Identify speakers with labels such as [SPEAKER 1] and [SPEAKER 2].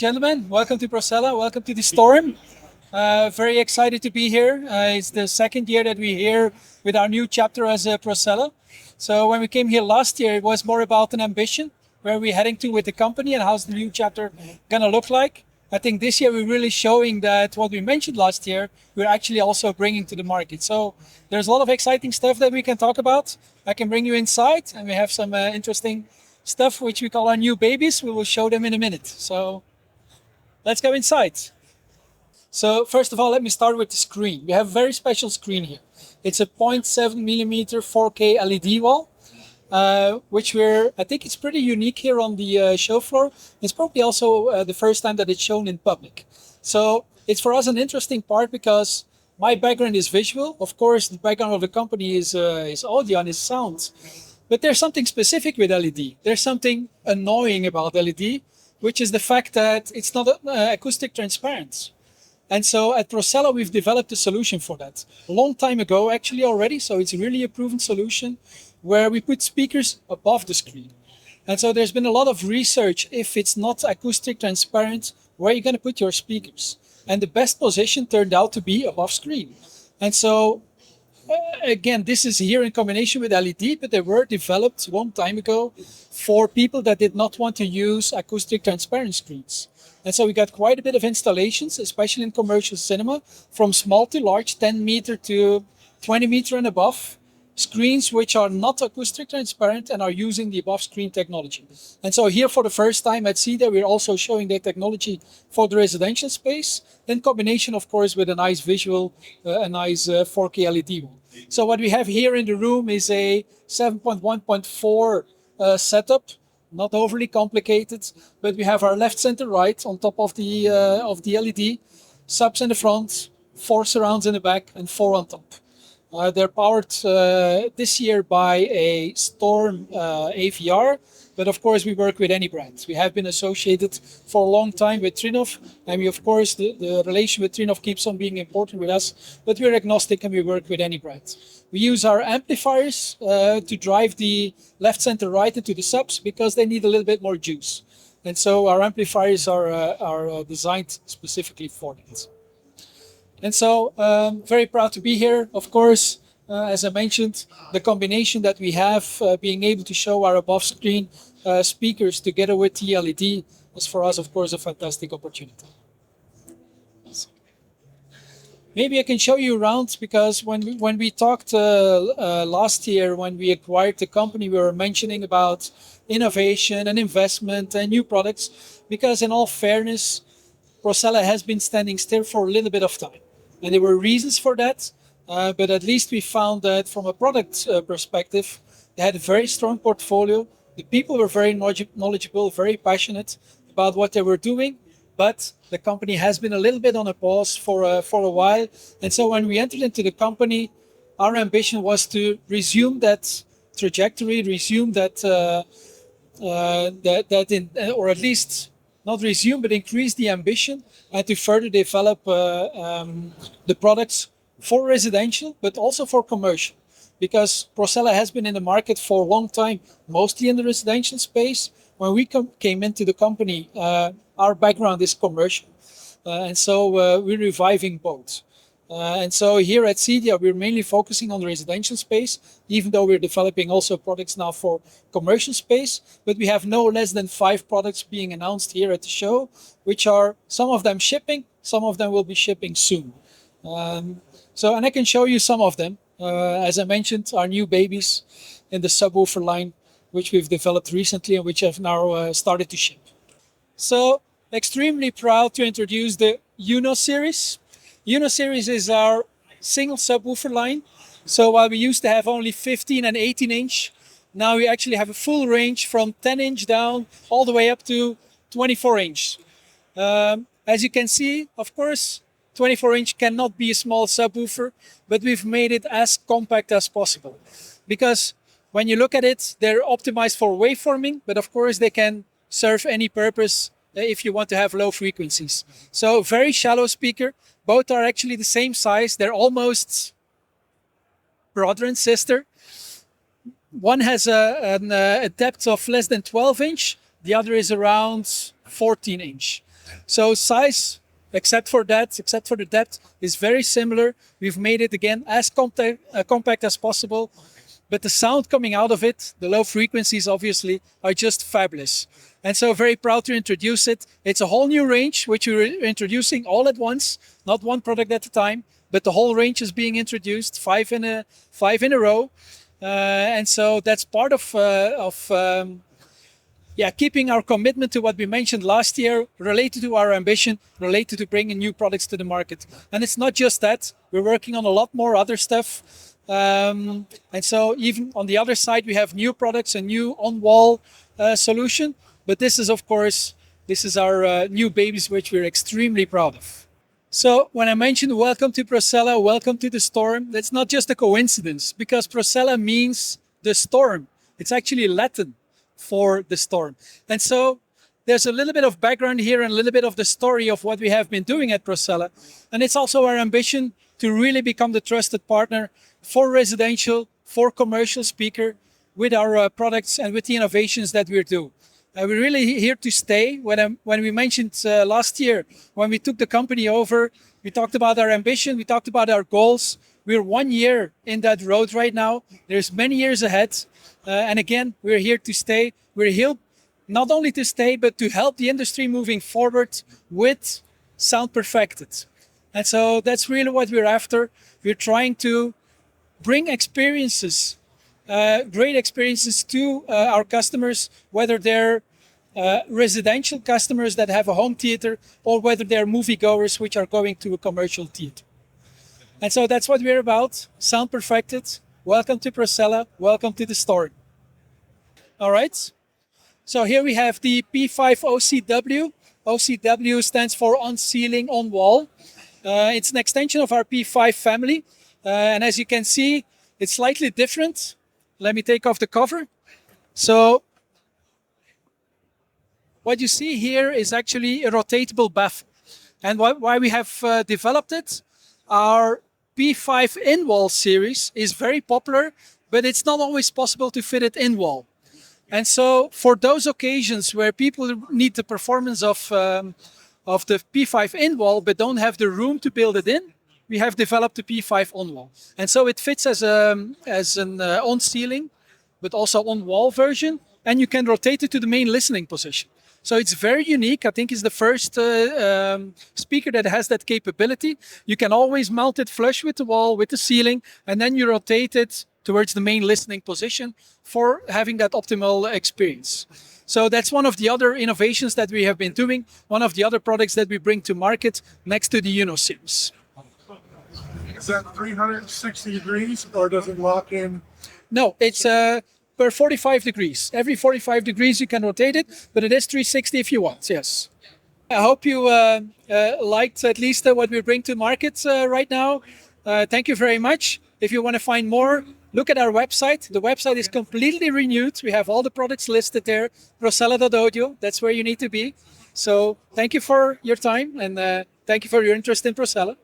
[SPEAKER 1] Gentlemen, welcome to PROCELLA, welcome to the Storm. Very excited to be here. It's the second year that we're here with our new chapter as PROCELLA. So when we came here last year, it was more about an ambition, where we're heading to with the company and how's the new chapter gonna look like. I think this year we're really showing that what we mentioned last year, we're actually also bringing to the market. So there's a lot of exciting stuff that we can talk about. I can bring you inside, and we have some interesting stuff which we call our new babies. We will show them in a minute. So let's go inside. So first of all, let me start with the screen. We have a very special screen here. It's a 0.7 millimeter 4K LED wall, which I think it's pretty unique here on the show floor. It's probably also the first time that it's shown in public. So it's for us an interesting part because my background is visual. Of course, the background of the company is audio and is sound. But there's something specific with LED. There's something annoying about LED, which is the fact that it's not acoustic transparent. And so at PROCELLA, we've developed a solution for that. A long time ago, actually already, so it's really a proven solution where we put speakers above the screen. And so there's been a lot of research, if it's not acoustic transparent, where you're gonna put your speakers. And the best position turned out to be above screen. And so again, this is here in combination with LED, but they were developed a long time ago for people that did not want to use acoustic transparent screens. And so we got quite a bit of installations, especially in commercial cinema, from small to large, 10 meter to 20 meter and above, screens which are not acoustic transparent and are using the above screen technology. And so here for the first time at CEDIA, we're also showing the technology for the residential space, in combination, of course, with a nice visual, a nice 4K LED one. So what we have here in the room is a 7.1.4 setup, not overly complicated, but we have our left, center, right on top of the LED, subs in the front, 4 surrounds in the back, and 4 on top. They're powered this year by a Storm AVR, but of course we work with any brand. We have been associated for a long time with Trinov, and we, of course, the relation with Trinov keeps on being important with us, but we're agnostic and we work with any brand. We use our amplifiers to drive the left, center, right into the subs because they need a little bit more juice. And so our amplifiers are designed specifically for that. And so very proud to be here. Of course, as I mentioned, the combination that we have, being able to show our above screen speakers together with the LED is for us, of course, a fantastic opportunity. Maybe I can show you around, because when we talked last year, when we acquired the company, we were mentioning about innovation and investment and new products, because in all fairness, PROCELLA has been standing still for a little bit of time. And there were reasons for that, but at least we found that from a product perspective, they had a very strong portfolio. The people were very knowledgeable, very passionate about what they were doing, but the company has been a little bit on a pause for a while. And so when we entered into the company, our ambition was to resume that trajectory, resume that, or at least not resume, but increase the ambition and to further develop the products for residential, but also for commercial. Because PROCELLA has been in the market for a long time, mostly in the residential space. When we came into the company, our background is commercial. And so we're reviving both. And so here at CEDIA, we're mainly focusing on the residential space, even though we're developing also products now for commercial space. But we have no less than 5 products being announced here at the show, which are some of them shipping, some of them will be shipping soon. And I can show you some of them. As I mentioned, our new babies in the subwoofer line, which we've developed recently and which have now started to ship. So extremely proud to introduce the UNO series. UNO series is our single subwoofer line. So while we used to have only 15 and 18 inch, now we actually have a full range from 10 inch down all the way up to 24 inch. As you can see, of course, 24 inch cannot be a small subwoofer, but we've made it as compact as possible. Because when you look at it, they're optimized for waveforming, but of course they can serve any purpose if you want to have low frequencies. So very shallow speaker. Both are actually the same size. They're almost brother and sister. One has a depth of less than 12 inch. The other is around 14 inch. So size, except for the depth, is very similar. We've made it again as compact as possible, but the sound coming out of it, the low frequencies obviously, are just fabulous. And so very proud to introduce it. It's a whole new range, which we're introducing all at once, not one product at a time, but the whole range is being introduced, five in a row. And so that's part of keeping our commitment to what we mentioned last year, related to our ambition, related to bringing new products to the market. And it's not just that, we're working on a lot more other stuff. And so even on the other side, we have new products, a new on-wall solution. But this is, of course, our new babies, which we're extremely proud of. So when I mentioned welcome to PROCELLA, welcome to the storm, that's not just a coincidence, because PROCELLA means the storm. It's actually Latin for the storm. And so there's a little bit of background here and a little bit of the story of what we have been doing at PROCELLA. And it's also our ambition to really become the trusted partner for residential, for commercial speaker, with our products and with the innovations that we do. We're really here to stay. When we mentioned last year, when we took the company over, we talked about our ambition, we talked about our goals. We're 1 year in that road right now. There's many years ahead. And again, we're here to stay. We're here not only to stay, but to help the industry moving forward with Sound Perfected. And so that's really what we're after. We're trying to bring experiences, great experiences to our customers, whether they're residential customers that have a home theater or whether they're moviegoers which are going to a commercial theater. And so that's what we're about, Sound Perfected. Welcome to PROCELLA, welcome to the storm. All right, so here we have the P5OCW. OCW stands for on ceiling, on wall. It's an extension of our P5 family. And as you can see, it's slightly different. Let me take off the cover. So what you see here is actually a rotatable baffle. And why we have developed it, our P5 in-wall series is very popular, but it's not always possible to fit it in-wall. And so for those occasions where people need the performance of the P5 in-wall, but don't have the room to build it in, we have developed the P5 on-wall. And so it fits as an on-ceiling, but also on-wall version, and you can rotate it to the main listening position. So it's very unique. I think it's the first speaker that has that capability. You can always mount it flush with the wall, with the ceiling, and then you rotate it towards the main listening position for having that optimal experience. So that's one of the other innovations that we have been doing, one of the other products that we bring to market next to the Uno series.
[SPEAKER 2] Is that 360 degrees or does it lock in?
[SPEAKER 1] No, it's per 45 degrees. Every 45 degrees you can rotate it, but it is 360 if you want, yes. I hope you liked at least what we bring to market right now. Thank you very much. If you want to find more, look at our website. The website is completely renewed. We have all the products listed there. Procella.audio, that's where you need to be. So thank you for your time and thank you for your interest in PROCELLA.